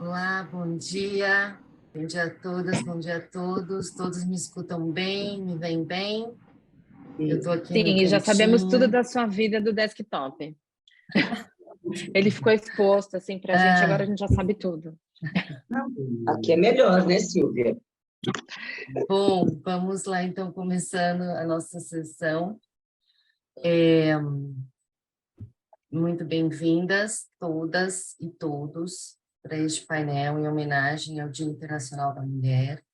Olá, bom dia. Bom dia a todas, bom dia a todos. Todos me escutam bem, me veem bem? Eu estou aqui no Sim, e já sabemos tudo cantinho. da sua vida do desktop. Ele ficou exposto assim para a gente, agora a gente já sabe tudo. Aqui é melhor, né, Silvia? Bom, vamos lá então, começando a nossa sessão. Muito bem-vindas todas e todos para este painel em homenagem ao Dia Internacional da Mulher.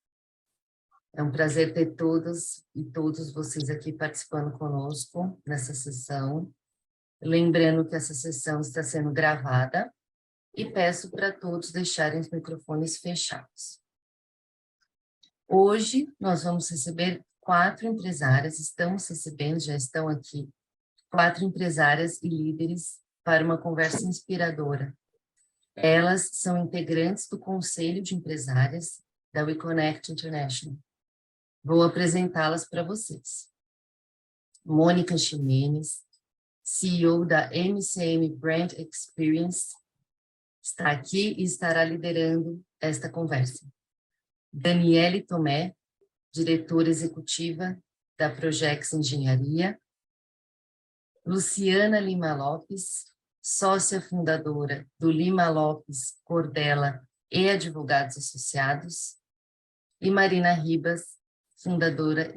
É um prazer ter todas e todos vocês aqui participando conosco nessa sessão. Lembrando que essa sessão está sendo gravada e peço para todos deixarem os microfones fechados. Hoje nós vamos receber 4 empresárias, estamos recebendo, já estão aqui, 4 empresárias e líderes para uma conversa inspiradora. Elas são integrantes do Conselho de Empresárias da WeConnect International. Vou apresentá-las para vocês. Mônica Ximenes, CEO da MCM Brand Experience, está aqui e estará liderando esta conversa. Daniele Tomé, diretora executiva da Projex Engenharia. Luciana Lima Lopes, sócia fundadora do Lima Lopes Cordella e Advogados Associados. E Marina Ribas, fundadora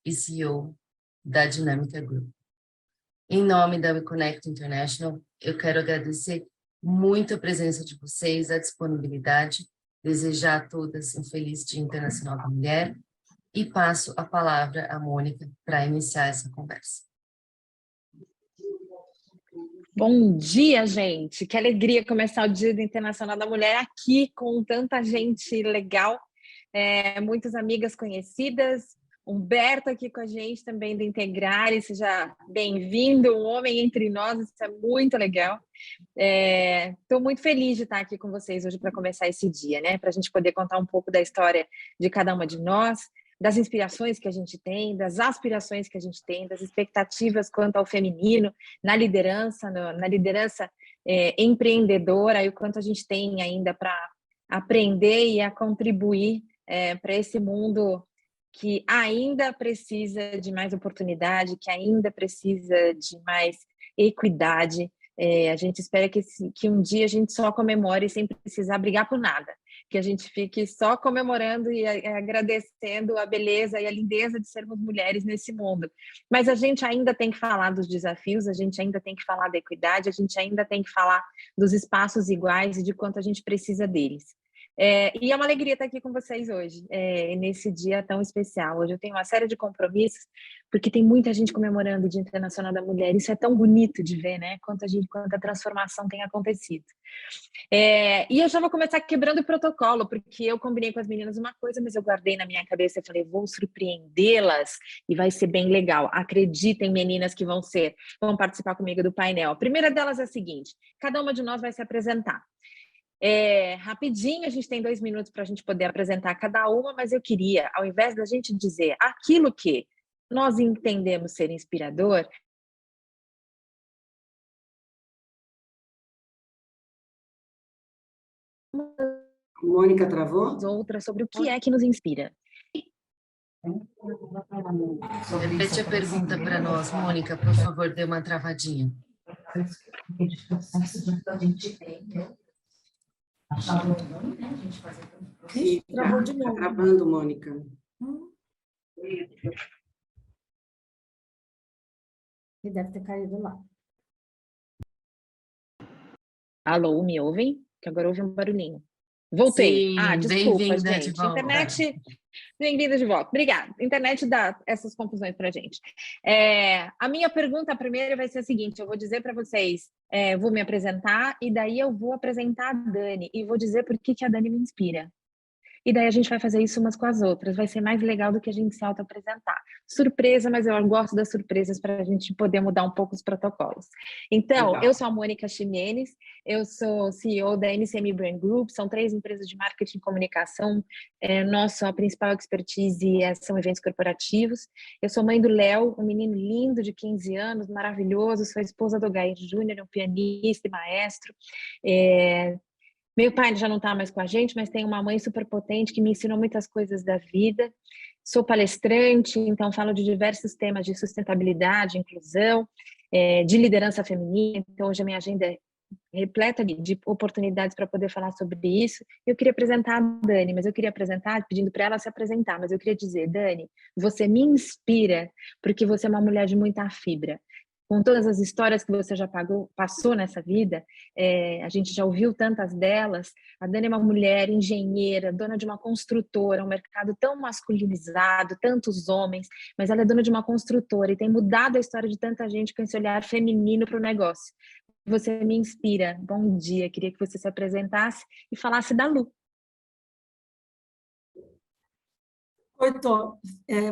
e CEO da Dinâmica Group. Em nome da WeConnect International, eu quero agradecer muito a presença de vocês, a disponibilidade, desejar a todas um feliz Dia Internacional da Mulher e passo a palavra à Mônica para iniciar essa conversa. Bom dia, gente! Que alegria começar o Dia Internacional da Mulher aqui com tanta gente legal, muitas amigas conhecidas. Humberto aqui com a gente também do Integrar, seja bem-vindo, um homem entre nós, isso é muito legal. Estou muito feliz de estar aqui com vocês hoje para começar esse dia, né? Para a gente poder contar um pouco da história de cada uma de nós, das inspirações que a gente tem, das aspirações que a gente tem, das expectativas quanto ao feminino, na liderança empreendedora, e o quanto a gente tem ainda para aprender e a contribuir para esse mundo que ainda precisa de mais oportunidade, que ainda precisa de mais equidade. A gente espera que um dia a gente só comemore sem precisar brigar por nada, que a gente fique só comemorando e agradecendo a beleza e a lindeza de sermos mulheres nesse mundo. Mas a gente ainda tem que falar dos desafios, a gente ainda tem que falar da equidade, a gente ainda tem que falar dos espaços iguais e de quanto a gente precisa deles. E é uma alegria estar aqui com vocês hoje, nesse dia tão especial. Hoje eu tenho uma série de compromissos, porque tem muita gente comemorando o Dia Internacional da Mulher. Isso é tão bonito de ver, né? Quanta transformação tem acontecido. E eu já vou começar quebrando o protocolo, porque eu combinei com as meninas uma coisa, mas eu guardei na minha cabeça e falei, vou surpreendê-las e vai ser bem legal. Acreditem, meninas, que vão participar comigo do painel. A primeira delas é a seguinte: cada uma de nós vai se apresentar. Rapidinho, a gente tem 2 minutos para a gente poder apresentar cada uma, mas eu queria, ao invés da gente dizer aquilo que nós entendemos ser inspirador, Mônica travou? Outras sobre o que é que nos inspira. Repete a pergunta para nós, Mônica, por favor, dê uma travadinha. Travou de novo. Tá travando, Mônica. Ele deve ter caído lá. Alô, me ouvem? Que agora houve um barulhinho. Voltei. Sim, Desculpa, gente. De volta. Internet. Bem-vinda de volta. Obrigada. Internet dá essas confusões para a gente. A minha pergunta, a primeira, vai ser a seguinte: eu vou dizer para vocês, vou me apresentar e daí eu vou apresentar a Dani e vou dizer por que a Dani me inspira. E daí a gente vai fazer isso umas com as outras. Vai ser mais legal do que a gente se auto-apresentar. Surpresa, mas eu gosto das surpresas para a gente poder mudar um pouco os protocolos. Então, legal. Eu sou a Mônica Ximenes, eu sou CEO da MCM Brand Group, são 3 empresas de marketing e comunicação. Nossa principal expertise são eventos corporativos. Eu sou mãe do Léo, um menino lindo de 15 anos, maravilhoso. Sou esposa do Gair Júnior, um pianista e maestro. Meu pai já não está mais com a gente, mas tem uma mãe super potente que me ensinou muitas coisas da vida. Sou palestrante, então falo de diversos temas de sustentabilidade, inclusão, de liderança feminina. Então hoje a minha agenda é repleta de oportunidades para poder falar sobre isso. Eu queria apresentar a Dani, mas eu queria apresentar pedindo para ela se apresentar, mas eu queria dizer, Dani, você me inspira porque você é uma mulher de muita fibra. Com todas as histórias que você já passou nessa vida, a gente já ouviu tantas delas. A Dani é uma mulher engenheira, dona de uma construtora, um mercado tão masculinizado, tantos homens, mas ela é dona de uma construtora e tem mudado a história de tanta gente com esse olhar feminino para o negócio. Você me inspira. Bom dia, queria que você se apresentasse e falasse da Lu. Oi, Tô.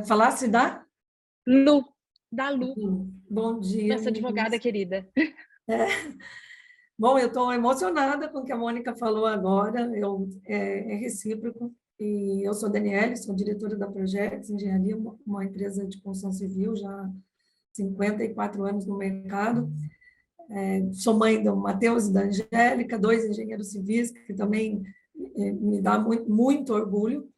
Falasse da? Lu, da Lu, Bom dia, nossa advogada meninas. querida. Bom, eu estou emocionada com o que a Mônica falou agora, é recíproco, e eu sou Daniele, sou diretora da Projex Engenharia, uma empresa de construção civil, já há 54 anos no mercado. Sou mãe do Matheus e da Angélica, 2 engenheiros civis, que também me dá muito, muito orgulho.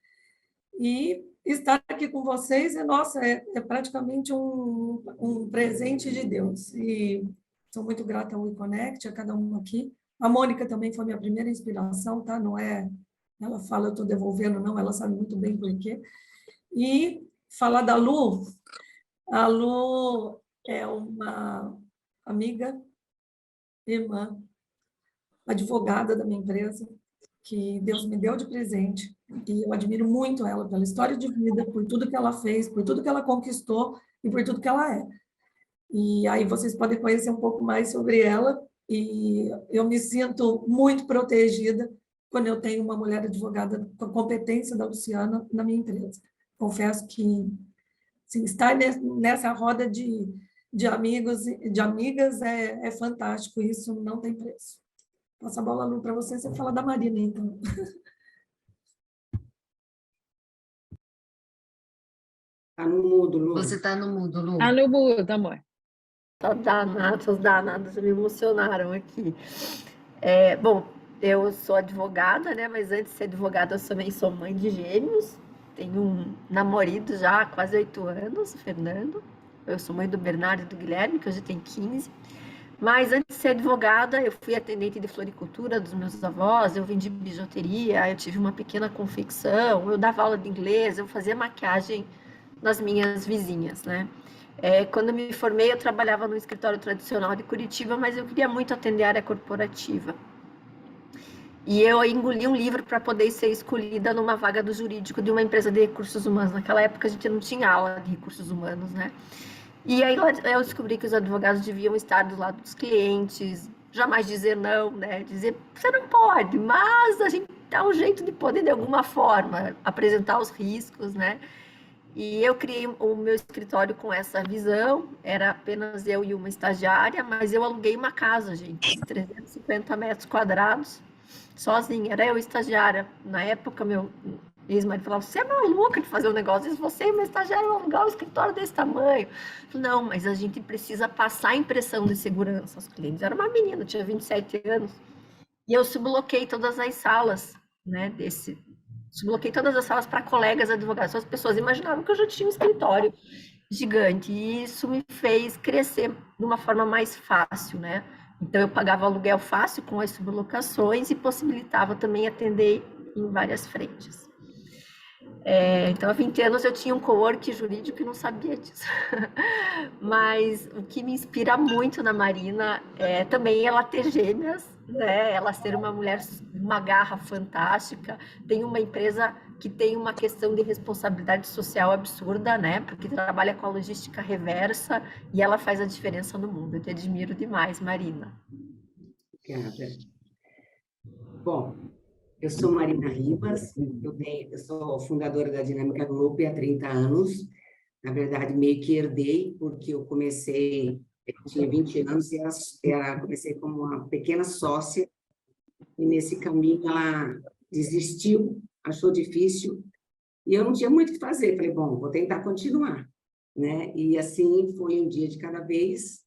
E estar aqui com vocês é praticamente um presente de Deus. E sou muito grata ao WeConnect, a cada um aqui. A Mônica também foi minha primeira inspiração, tá? Não é, ela fala, eu estou devolvendo, não, ela sabe muito bem por quê. E falar da Lu, a Lu é uma amiga, irmã, advogada da minha empresa, que Deus me deu de presente, e eu admiro muito ela pela história de vida, por tudo que ela fez, por tudo que ela conquistou e por tudo que ela é. E aí vocês podem conhecer um pouco mais sobre ela, e eu me sinto muito protegida quando eu tenho uma mulher advogada com a competência da Luciana na minha empresa. Confesso que assim, estar nessa roda de amigos e de amigas é fantástico, isso não tem preço. Passa a bola, Lu, para você fala da Marina, então. Está no mudo, Lu. Você está no mudo, Lu. Ah, no mudo, amor. Os danados me emocionaram aqui. Bom, eu sou advogada, né? Mas antes de ser advogada, eu também sou mãe de gêmeos. Tenho um namorado já há quase 8 anos, o Fernando. Eu sou mãe do Bernardo e do Guilherme, que hoje tem 15. Mas antes de ser advogada, eu fui atendente de floricultura dos meus avós, eu vendi bijuteria, eu tive uma pequena confecção, eu dava aula de inglês, eu fazia maquiagem nas minhas vizinhas, né? Quando eu me formei, eu trabalhava no escritório tradicional de Curitiba, mas eu queria muito atender a área corporativa. E eu engoli um livro para poder ser escolhida numa vaga do jurídico de uma empresa de recursos humanos. Naquela época, a gente não tinha aula de recursos humanos, né? E aí eu descobri que os advogados deviam estar do lado dos clientes, jamais dizer não, né? Dizer, você não pode, mas a gente dá um jeito de poder, de alguma forma, apresentar os riscos, né? E eu criei o meu escritório com essa visão, era apenas eu e uma estagiária, mas eu aluguei uma casa, gente, 350 metros quadrados, sozinha, era eu estagiária. Na época, meu ex-marido falava, você é maluca de fazer um negócio desse, você e uma estagiária vão alugar um escritório desse tamanho. Eu falei, não, mas a gente precisa passar a impressão de segurança aos clientes. Era uma menina, tinha 27 anos, e eu subloquei todas as salas, né, subloquei todas as salas para colegas advogados. As pessoas imaginavam que eu já tinha um escritório gigante, e isso me fez crescer de uma forma mais fácil, né? Então, eu pagava aluguel fácil com as sublocações e possibilitava também atender em várias frentes. Então, há 20 anos eu tinha um cowork jurídico e não sabia disso. Mas o que me inspira muito na Marina é também ela ter gêmeas, né? Ela ser uma mulher, uma garra fantástica, tem uma empresa que tem uma questão de responsabilidade social absurda, né? Porque trabalha com a logística reversa e ela faz a diferença no mundo. Eu te admiro demais, Marina. Obrigada. Bom, eu sou Marina Ribas, eu sou fundadora da Dinâmica Group há 30 anos. Na verdade, meio que herdei, porque eu tinha 20 anos e comecei como uma pequena sócia, e nesse caminho ela desistiu, achou difícil, e eu não tinha muito o que fazer. Falei, bom, vou tentar continuar, né? E assim foi um dia de cada vez,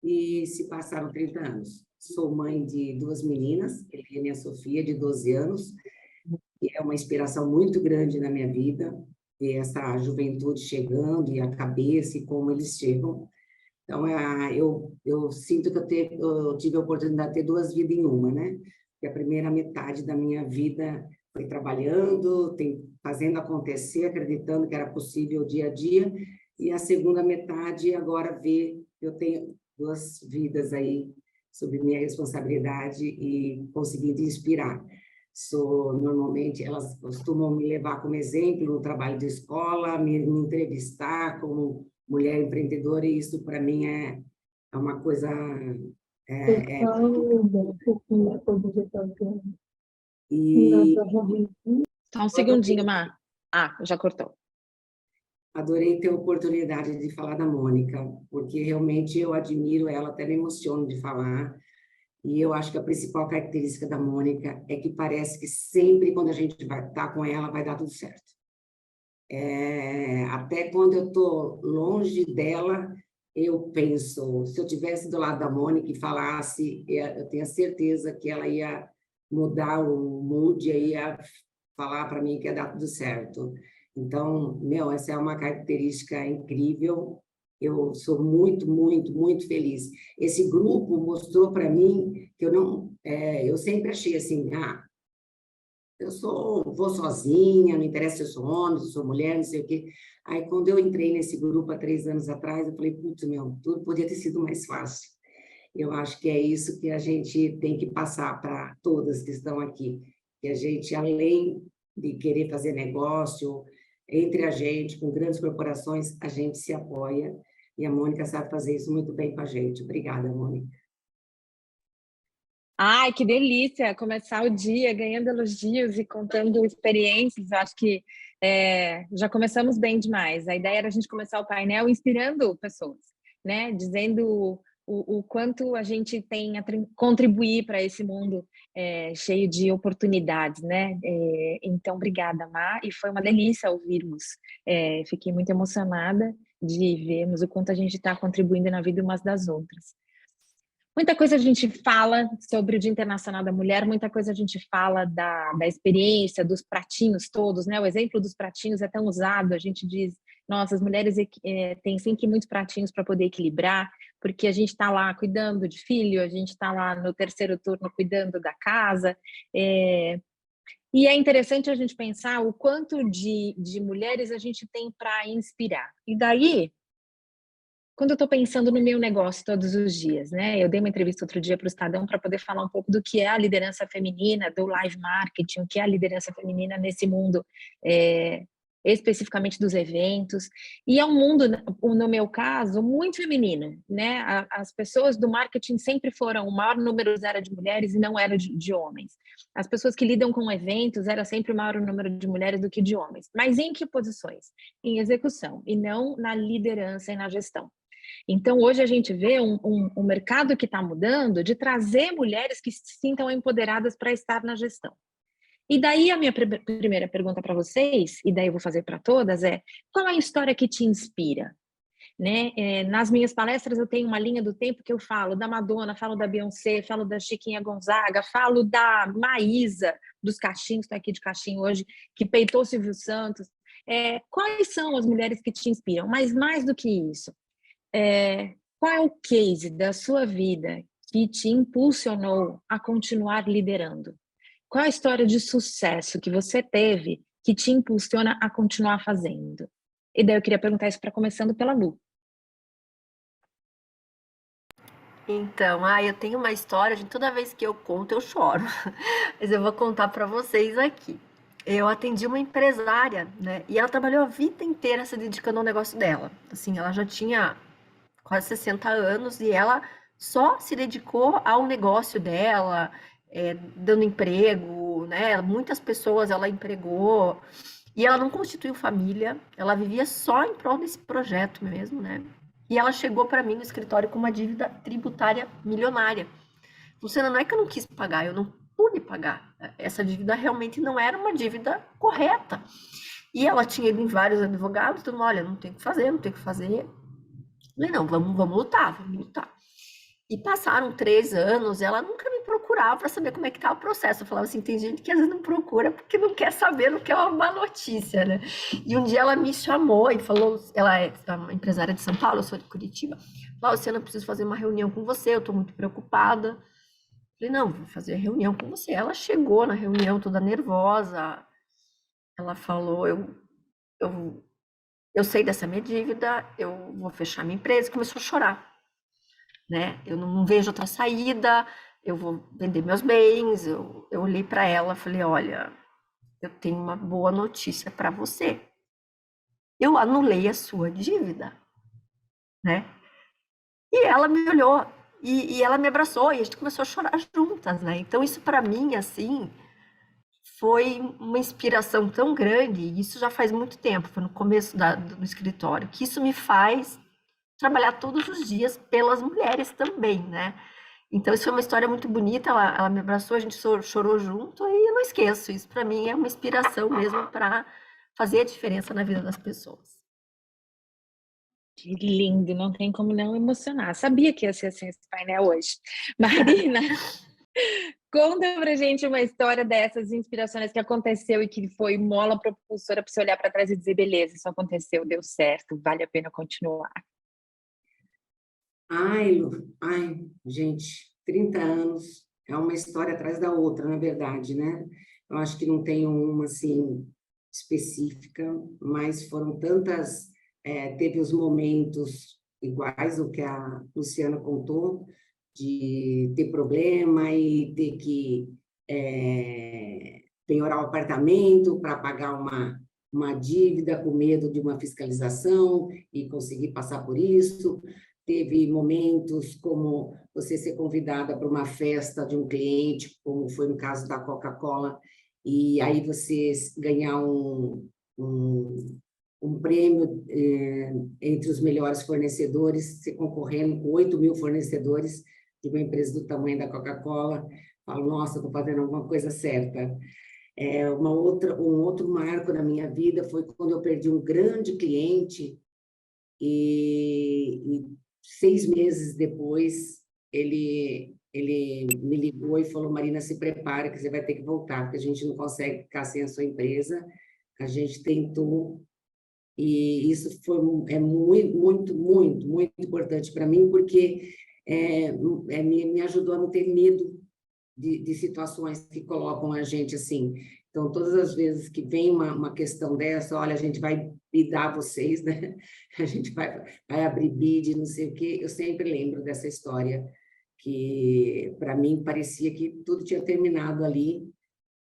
e se passaram 30 anos. sou mãe de 2 meninas, Helena e a Sofia, de 12 anos, e é uma inspiração muito grande na minha vida, ver essa juventude chegando e a cabeça e como eles chegam. Então, eu sinto que eu tive a oportunidade de ter 2 vidas em uma, né? E a primeira metade da minha vida foi trabalhando, fazendo acontecer, acreditando que era possível dia a dia, e a segunda metade agora eu tenho 2 vidas aí sob minha responsabilidade e conseguindo inspirar. Normalmente, elas costumam me levar como exemplo no trabalho de escola, me entrevistar como mulher empreendedora, e isso para mim é uma coisa... E Só um segundinho, Mar. Já cortou. adorei ter a oportunidade de falar da Mônica, porque realmente eu admiro ela, até me emociono de falar. E eu acho que a principal característica da Mônica é que parece que sempre quando a gente vai estar com ela, vai dar tudo certo. Até quando eu estou longe dela, eu penso, se eu estivesse do lado da Mônica e falasse, eu tenho a certeza que ela ia mudar o mood, ia falar para mim que ia dar tudo certo. Então, essa é uma característica incrível. Eu sou muito, muito, muito feliz. Esse grupo mostrou para mim que eu sempre achei assim, vou sozinha, não interessa se eu sou homem, se eu sou mulher, não sei o quê. Aí, quando eu entrei nesse grupo há 3 anos atrás, eu falei, putz, tudo podia ter sido mais fácil. Eu acho que é isso que a gente tem que passar para todas que estão aqui. Que a gente, além de querer fazer negócio, entre a gente, com grandes corporações, a gente se apoia. E a Mônica sabe fazer isso muito bem com a gente. Obrigada, Mônica. Ai, que delícia começar o dia ganhando elogios e contando experiências. Acho que já começamos bem demais. A ideia era a gente começar o painel inspirando pessoas, né? Dizendo o quanto a gente tem a contribuir para esse mundo cheio de oportunidades, né? Então, obrigada, Má, e foi uma delícia ouvirmos. Fiquei muito emocionada de vermos o quanto a gente está contribuindo na vida umas das outras. Muita coisa a gente fala sobre o Dia Internacional da Mulher, muita coisa a gente fala da experiência, dos pratinhos todos, né? O exemplo dos pratinhos é tão usado, a gente diz, nossa, as mulheres têm sempre muitos pratinhos para poder equilibrar, porque a gente está lá cuidando de filho, a gente está lá no terceiro turno cuidando da casa, e é interessante a gente pensar o quanto de mulheres a gente tem para inspirar. E daí, quando eu estou pensando no meu negócio todos os dias, né? Eu dei uma entrevista outro dia para o Estadão para poder falar um pouco do que é a liderança feminina, do live marketing, o que é a liderança feminina nesse mundo, especificamente dos eventos. E é um mundo, no meu caso, muito feminino, né? As pessoas do marketing sempre foram, o maior número era de mulheres e não era de homens. As pessoas que lidam com eventos era sempre o maior número de mulheres do que de homens. Mas em que posições? Em execução, e não na liderança e na gestão. Então, hoje a gente vê um mercado que está mudando de trazer mulheres que se sintam empoderadas para estar na gestão. E daí a minha primeira pergunta para vocês, e daí eu vou fazer para todas, qual é a história que te inspira? Né? Nas minhas palestras eu tenho uma linha do tempo que eu falo da Madonna, falo da Beyoncé, falo da Chiquinha Gonzaga, falo da Maísa, dos Caixinhos, está aqui de Caixinho hoje, que peitou Silvio Santos. Quais são as mulheres que te inspiram? Mas mais do que isso, qual é o case da sua vida que te impulsionou a continuar liderando? Qual é a história de sucesso que você teve que te impulsiona a continuar fazendo? E daí eu queria perguntar isso começando pela Lu. Então, eu tenho uma história, toda vez que eu conto eu choro, mas eu vou contar para vocês aqui. Eu atendi uma empresária, né, e ela trabalhou a vida inteira se dedicando ao negócio dela. Assim, ela já tinha quase 60 anos e ela só se dedicou ao negócio dela, dando emprego, né? Muitas pessoas ela empregou e ela não constituiu família, ela vivia só em prol desse projeto mesmo, né? E ela chegou para mim no escritório com uma dívida tributária milionária. Luciana, não é que eu não quis pagar, eu não pude pagar. Essa dívida realmente não era uma dívida correta. E ela tinha ido em vários advogados, tudo, olha, não tem o que fazer, não tem o que fazer. Falei, não, vamos lutar, vamos lutar. E passaram 3 anos, ela nunca me procurava para saber como é que estava o processo. Eu falava assim, tem gente que às vezes não procura porque não quer saber, não quer uma má notícia, né? E um dia ela me chamou e falou, ela é uma empresária de São Paulo, eu sou de Curitiba. Falou, Luciana, eu preciso fazer uma reunião com você, eu estou muito preocupada. Falei, não, vou fazer reunião com você. Ela chegou na reunião toda nervosa. Ela falou, eu sei dessa minha dívida, eu vou fechar minha empresa. E começou a chorar, né? Eu não vejo outra saída, eu vou vender meus bens. Eu olhei para ela e falei, olha, eu tenho uma boa notícia para você. Eu anulei a sua dívida, né? E ela me olhou e ela me abraçou e a gente começou a chorar juntas, né? Então isso para mim, assim, foi uma inspiração tão grande, e isso já faz muito tempo, foi no começo do escritório, que isso me faz trabalhar todos os dias pelas mulheres também, né? Então, isso foi uma história muito bonita, ela me abraçou, a gente chorou junto, e eu não esqueço, isso para mim é uma inspiração mesmo para fazer a diferença na vida das pessoas. Que lindo, não tem como não emocionar. Sabia que ia ser assim esse painel hoje. Marina, conta pra gente uma história dessas inspirações que aconteceu e que foi mola propulsora para você olhar para trás e dizer, beleza, isso aconteceu, deu certo, vale a pena continuar. Ai, gente, 30 anos é uma história atrás da outra, na verdade, né? Eu acho que não tem uma, assim, específica, mas foram tantas... teve os momentos iguais o que a Luciana contou, de ter problema e ter que penhorar o apartamento para pagar uma dívida com medo de uma fiscalização e conseguir passar por isso. Teve momentos como você ser convidada para uma festa de um cliente, como foi no caso da Coca-Cola, e aí você ganhar um prêmio entre os melhores fornecedores, se concorrendo com 8.000 fornecedores de uma empresa do tamanho da Coca-Cola. Falo, nossa, estou fazendo alguma coisa certa. Um outro marco na minha vida foi quando eu perdi um grande cliente e 6 meses depois ele me ligou e falou, Marina, se prepara que você vai ter que voltar, porque a gente não consegue ficar sem a sua empresa, a gente tentou. E isso é muito importante para mim, porque me ajudou a não ter medo de situações que colocam a gente assim. Então, todas as vezes que vem uma questão dessa, olha, a gente vai bidar vocês, né? A gente vai abrir bid, não sei o quê. Eu sempre lembro dessa história, que para mim parecia que tudo tinha terminado ali,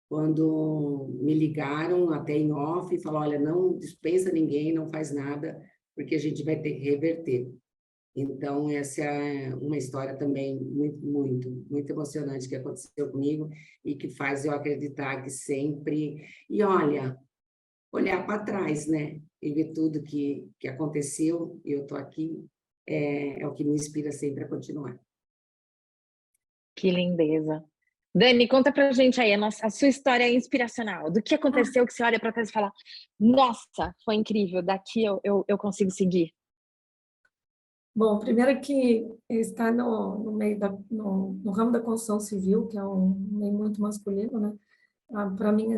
quando me ligaram até em off e falaram, olha, não dispensa ninguém, não faz nada, porque a gente vai ter que reverter. Então, essa é uma história também muito emocionante que aconteceu comigo e que faz eu acreditar que sempre... E olha, olhar para trás, né? E ver tudo que aconteceu e eu estou aqui, é o que me inspira sempre a continuar. Que lindeza. Dani, conta pra gente aí a sua história inspiracional. Do que aconteceu que você olha para trás e fala, nossa, foi incrível, daqui eu consigo seguir. Bom, primeiro que está no meio no ramo da construção civil, que é um meio muito masculino, né? Para mim,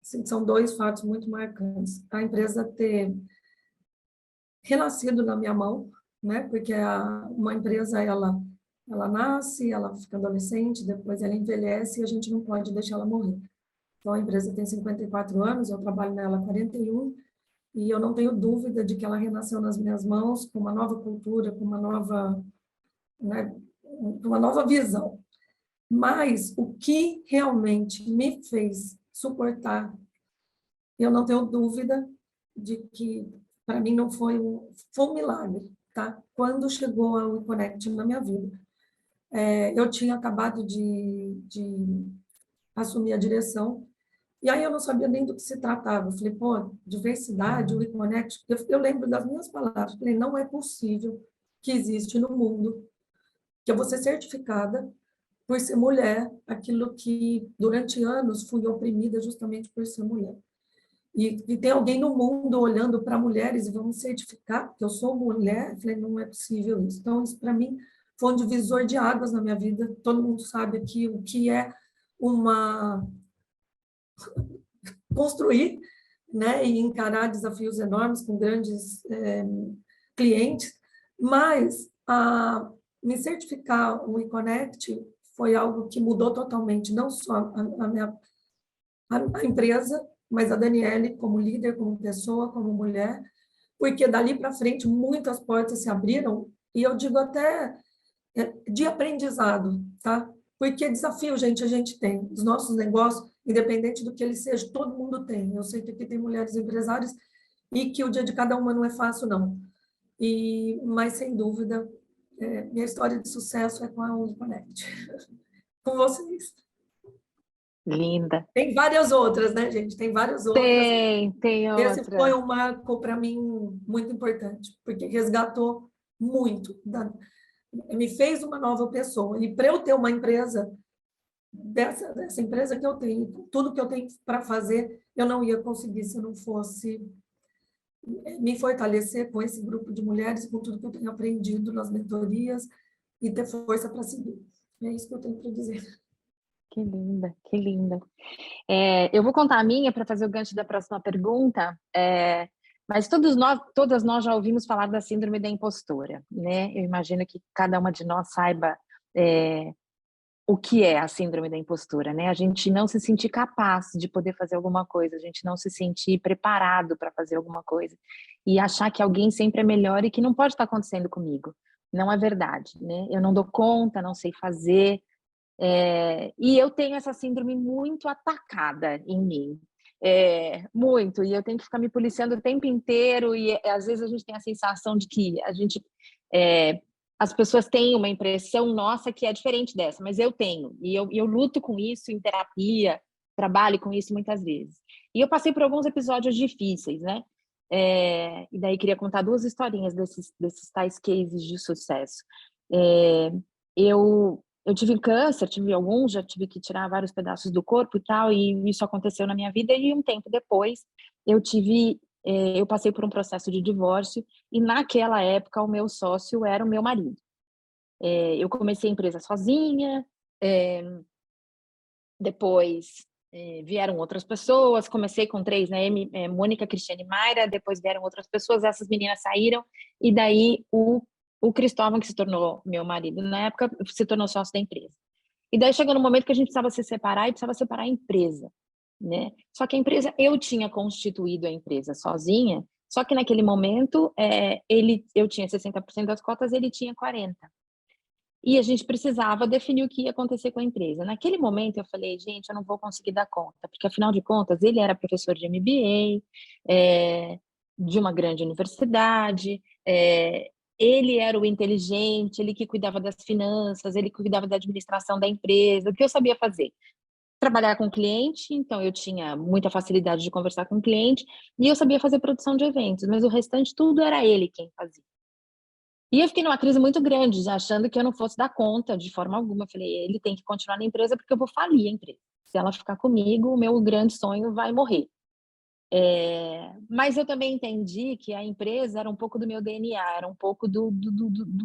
assim, são 2 fatos muito marcantes. A empresa ter renascido na minha mão, né? Porque uma empresa, ela nasce, ela fica adolescente, depois ela envelhece e a gente não pode deixar ela morrer. Então, a empresa tem 54 anos, eu trabalho nela há 41, e eu não tenho dúvida de que ela renasceu nas minhas mãos com uma nova cultura, com uma nova, né, uma nova visão. Mas o que realmente me fez suportar, eu não tenho dúvida de que, para mim, não foi um milagre, tá? Quando chegou a WeConnect na minha vida, eu tinha acabado de assumir a direção, e aí eu não sabia nem do que se tratava. Eu falei, pô, diversidade, o WeConnect. Eu lembro das minhas palavras. Eu falei, não é possível que existe no mundo que eu vou ser certificada por ser mulher, aquilo que durante anos fui oprimida justamente por ser mulher. E tem alguém no mundo olhando para mulheres e vão me certificar que eu sou mulher? Eu falei, não é possível isso. Então, isso para mim foi um divisor de águas na minha vida. Todo mundo sabe aqui o que é construir, né, e encarar desafios enormes com grandes clientes, mas me certificar o eConnect foi algo que mudou totalmente, não só a empresa, mas a Daniele como líder, como pessoa, como mulher, porque dali para frente muitas portas se abriram, e eu digo até de aprendizado, tá? Porque desafio, gente, a gente tem. Os nossos negócios, independente do que ele seja, todo mundo tem. Eu sei que aqui tem mulheres empresárias e que o dia de cada uma não é fácil, não. Mas, sem dúvida, minha história de sucesso é com a Uniconnect. Com vocês. Linda. Tem várias outras, né, gente? Tem várias outras. Tem Esse outra. foi um marco para mim muito importante, porque resgatou muito, me fez uma nova pessoa. E para eu ter uma empresa, dessa empresa que eu tenho, tudo que eu tenho para fazer, eu não ia conseguir se eu não fosse me fortalecer com esse grupo de mulheres, com tudo que eu tenho aprendido nas mentorias e ter força para seguir. É isso que eu tenho para dizer. Que linda, que linda. Eu vou contar a minha para fazer o gancho da próxima pergunta, mas todas nós já ouvimos falar da síndrome da impostora, né? Eu imagino que cada uma de nós saiba o que é a síndrome da impostora, né? A gente não se sentir capaz de poder fazer alguma coisa, a gente não se sentir preparado para fazer alguma coisa e achar que alguém sempre é melhor e que não pode estar acontecendo comigo. Não é verdade, né? Eu não dou conta, não sei fazer. E eu tenho essa síndrome muito atacada em mim, muito, e eu tenho que ficar me policiando o tempo inteiro, e às vezes a gente tem a sensação de que as pessoas têm uma impressão nossa que é diferente dessa, mas eu tenho, e eu luto com isso em terapia, trabalho com isso muitas vezes. E eu passei por alguns episódios difíceis, né? E daí queria contar 2 historinhas desses tais cases de sucesso. Eu tive câncer, já tive que tirar vários pedaços do corpo e tal, e isso aconteceu na minha vida, e um tempo depois eu passei por um processo de divórcio, e naquela época o meu sócio era o meu marido. Eu comecei a empresa sozinha, depois vieram outras pessoas, comecei com 3, né, Mônica, Cristiane e Mayra, depois vieram outras pessoas, essas meninas saíram, e daí o Cristóvão, que se tornou meu marido na época, se tornou sócio da empresa. E daí chegou no momento que a gente precisava se separar e precisava separar a empresa, né? Só que a empresa, eu tinha constituído a empresa sozinha, só que naquele momento eu tinha 60% das cotas, ele tinha 40%. E a gente precisava definir o que ia acontecer com a empresa. Naquele momento eu falei, gente, eu não vou conseguir dar conta, porque afinal de contas ele era professor de MBA, de uma grande universidade, ele era o inteligente, ele que cuidava das finanças, ele que cuidava da administração da empresa, o que eu sabia fazer? Trabalhar com cliente, então eu tinha muita facilidade de conversar com o cliente, e eu sabia fazer produção de eventos, mas o restante tudo era ele quem fazia. E eu fiquei numa crise muito grande, já achando que eu não fosse dar conta de forma alguma. Eu falei, ele tem que continuar na empresa porque eu vou falir a empresa. Se ela ficar comigo, o meu grande sonho vai morrer. Mas eu também entendi que a empresa era um pouco do meu DNA, era um pouco do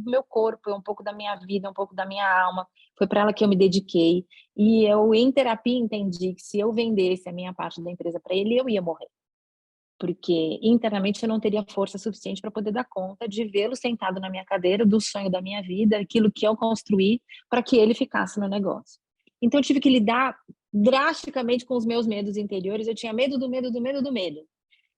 meu corpo, um pouco da minha vida, um pouco da minha alma. Foi para ela que eu me dediquei. E eu, em terapia, entendi que se eu vendesse a minha parte da empresa para ele, eu ia morrer. Porque internamente eu não teria força suficiente para poder dar conta de vê-lo sentado na minha cadeira, do sonho da minha vida, aquilo que eu construí para que ele ficasse no negócio. Então eu tive que lidar drasticamente com os meus medos interiores. Eu tinha medo do medo do medo do medo.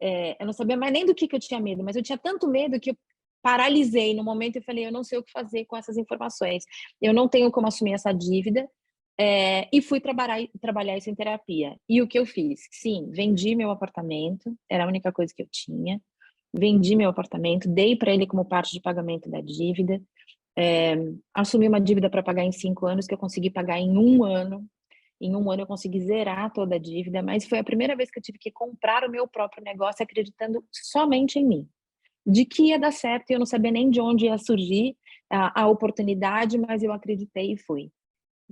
Eu não sabia mais nem do que eu tinha medo, mas eu tinha tanto medo que eu paralisei no momento e falei, eu não sei o que fazer com essas informações. Eu não tenho como assumir essa dívida. E fui trabalhar isso em terapia. E o que eu fiz? Sim, vendi meu apartamento, era a única coisa que eu tinha. Vendi meu apartamento, dei para ele como parte de pagamento da dívida. Assumi uma dívida para pagar em 5 anos, que eu consegui pagar em 1 ano. Em 1 ano eu consegui zerar toda a dívida, mas foi a primeira vez que eu tive que comprar o meu próprio negócio acreditando somente em mim. De que ia dar certo, eu não sabia nem de onde ia surgir a oportunidade, mas eu acreditei e fui.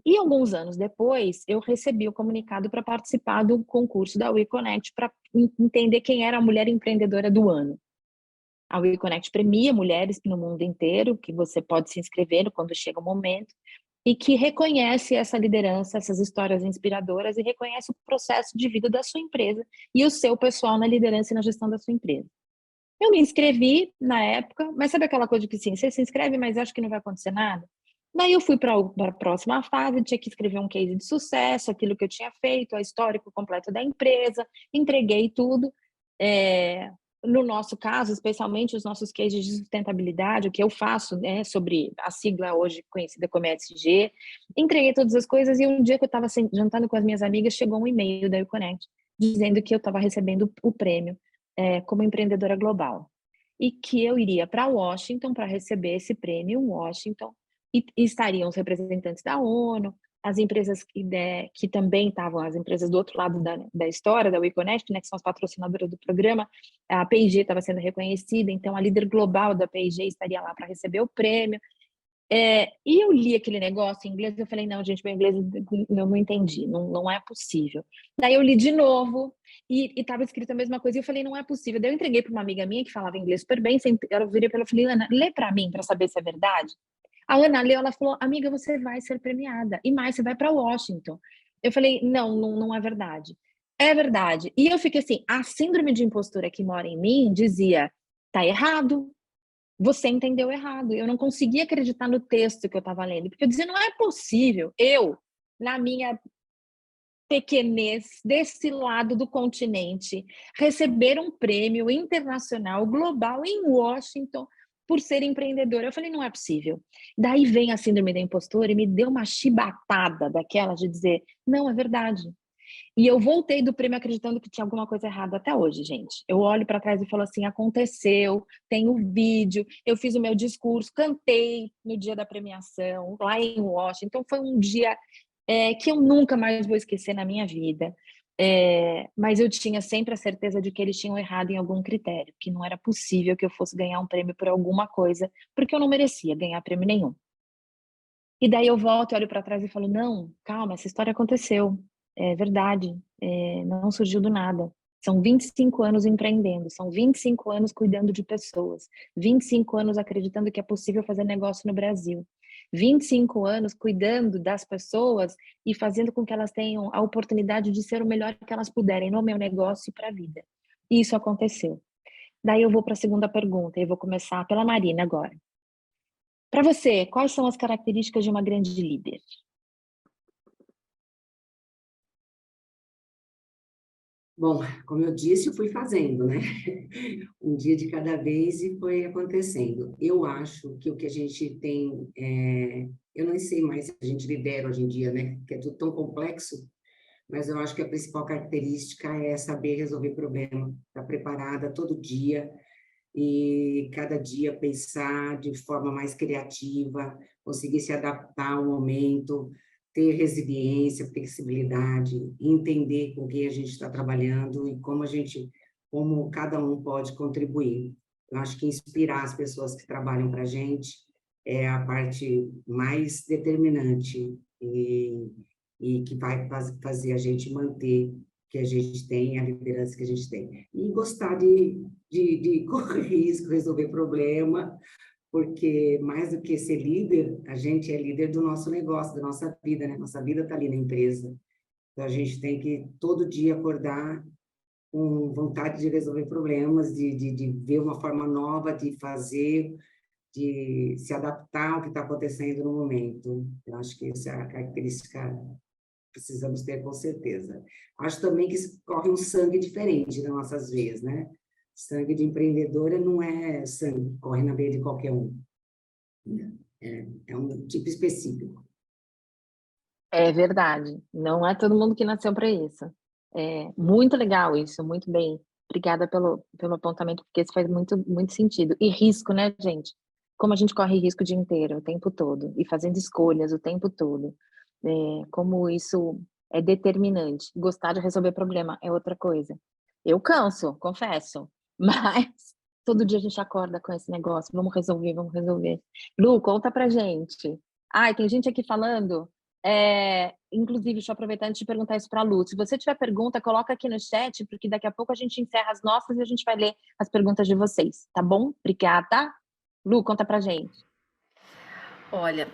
E alguns anos depois, eu recebi o comunicado para participar do concurso da WeConnect para entender quem era a mulher empreendedora do ano. A WeConnect premia mulheres no mundo inteiro, que você pode se inscrever quando chega o momento, e que reconhece essa liderança, essas histórias inspiradoras, e reconhece o processo de vida da sua empresa e o seu pessoal na liderança e na gestão da sua empresa. Eu me inscrevi na época, mas sabe aquela coisa que sim, você se inscreve, mas acho que não vai acontecer nada? Daí eu fui para a próxima fase, tinha que escrever um case de sucesso, aquilo que eu tinha feito, o histórico completo da empresa, entreguei tudo. No nosso caso, especialmente os nossos cases de sustentabilidade, o que eu faço, né, sobre a sigla hoje conhecida como ESG, entreguei todas as coisas e um dia que eu estava jantando com as minhas amigas, chegou um e-mail da WeConnect dizendo que eu estava recebendo o prêmio como empreendedora global e que eu iria para Washington para receber esse prêmio em Washington e estariam os representantes da ONU, as empresas que também estavam, as empresas do outro lado da história, da WeConnect, né, que são as patrocinadoras do programa, a P&G estava sendo reconhecida, então a líder global da P&G estaria lá para receber o prêmio. E eu li aquele negócio em inglês, eu falei, não, gente, meu inglês eu não entendi, não é possível. Daí eu li de novo, e estava escrito a mesma coisa, e eu falei, não é possível. Daí eu entreguei para uma amiga minha que falava inglês super bem, eu virei para ela e falei, Ana, lê para mim, para saber se é verdade. A Ana leu, ela falou, amiga, você vai ser premiada, e mais, você vai para Washington. Eu falei, não é verdade. É verdade. E eu fiquei assim, a síndrome de impostura que mora em mim dizia, tá errado, você entendeu errado. Eu não conseguia acreditar no texto que eu estava lendo, porque eu dizia, não é possível, eu, na minha pequenez, desse lado do continente, receber um prêmio internacional, global, em Washington, por ser empreendedora. Eu falei, não é possível. Daí vem a síndrome da impostora e me deu uma chibatada daquela de dizer, não, é verdade. E eu voltei do prêmio acreditando que tinha alguma coisa errada até hoje, gente. Eu olho para trás e falo assim, aconteceu, tem o vídeo, eu fiz o meu discurso, cantei no dia da premiação, lá em Washington. Então foi um dia que eu nunca mais vou esquecer na minha vida. Mas eu tinha sempre a certeza de que eles tinham errado em algum critério, que não era possível que eu fosse ganhar um prêmio por alguma coisa, porque eu não merecia ganhar prêmio nenhum. E daí eu volto, olho para trás e falo, não, calma, essa história aconteceu, é verdade, não surgiu do nada. São 25 anos empreendendo, são 25 anos cuidando de pessoas, 25 anos acreditando que é possível fazer negócio no Brasil, 25 anos cuidando das pessoas e fazendo com que elas tenham a oportunidade de ser o melhor que elas puderem no meu negócio e para a vida. E isso aconteceu. Daí eu vou para a segunda pergunta, e vou começar pela Marina agora. Para você, quais são as características de uma grande líder? Bom, como eu disse, eu fui fazendo, né? Um dia de cada vez e foi acontecendo. Eu acho que o que a gente tem, eu não sei mais se a gente lidera hoje em dia, né? Que é tudo tão complexo, mas eu acho que a principal característica é saber resolver problema, estar preparada todo dia e cada dia pensar de forma mais criativa, conseguir se adaptar ao momento, ter resiliência, flexibilidade, entender com quem a gente está trabalhando e como cada um pode contribuir. Eu acho que inspirar as pessoas que trabalham para a gente é a parte mais determinante e que vai fazer a gente manter o que a gente tem, a liderança que a gente tem. E gostar de correr risco, resolver problema, porque mais do que ser líder, a gente é líder do nosso negócio, da nossa vida, né? Nossa vida está ali na empresa. Então, a gente tem que todo dia acordar com vontade de resolver problemas, de ver uma forma nova de fazer, de se adaptar ao que está acontecendo no momento. Eu acho que essa é a característica que precisamos ter com certeza. Acho também que corre um sangue diferente nas nossas veias, né? Sangue de empreendedora não é sangue, corre na veia de qualquer um. É um tipo específico. É verdade, não é todo mundo que nasceu para isso. É muito legal isso, muito bem. Obrigada pelo apontamento, porque isso faz muito sentido. E risco, né, gente? Como a gente corre risco o dia inteiro, o tempo todo, e fazendo escolhas o tempo todo. Como isso é determinante. Gostar de resolver problema é outra coisa. Eu canso, confesso, mas todo dia a gente acorda com esse negócio, vamos resolver. Lu, conta pra gente. Ai, tem gente aqui falando Inclusive, deixa eu aproveitar antes de perguntar isso para a Lu. Se você tiver pergunta, coloca aqui no chat, porque daqui a pouco a gente encerra as nossas e a gente vai ler as perguntas de vocês, tá bom? Obrigada. Lu, conta pra gente. Olha,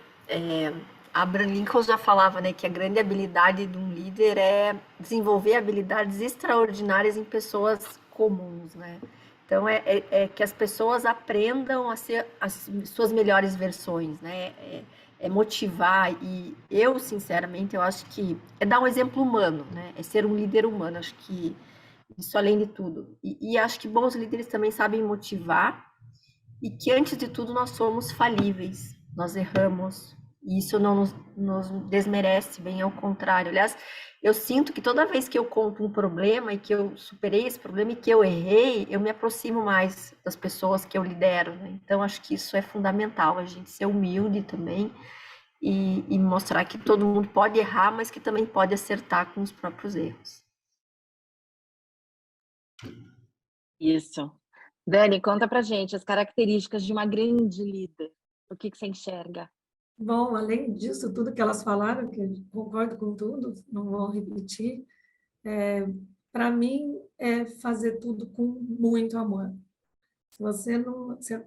Abraham Lincoln já falava, né, que a grande habilidade de um líder é desenvolver habilidades extraordinárias em pessoas comuns, né? Então, é que as pessoas aprendam a ser as suas melhores versões, né? É motivar, e eu, sinceramente, eu acho que é dar um exemplo humano, né? É ser um líder humano, acho que isso além de tudo. E acho que bons líderes também sabem motivar, e que, antes de tudo, nós somos falíveis, nós erramos, e isso não nos desmerece, bem ao contrário. Aliás, eu sinto que toda vez que eu conto um problema e que eu superei esse problema e que eu errei, eu me aproximo mais das pessoas que eu lidero, né? Então, acho que isso é fundamental, a gente ser humilde também e mostrar que todo mundo pode errar, mas que também pode acertar com os próprios erros. Isso. Dani, conta pra gente as características de uma grande líder. O que você enxerga? Bom, além disso, tudo que elas falaram, que eu concordo com tudo, não vou repetir, para mim é fazer tudo com muito amor. Se você não, se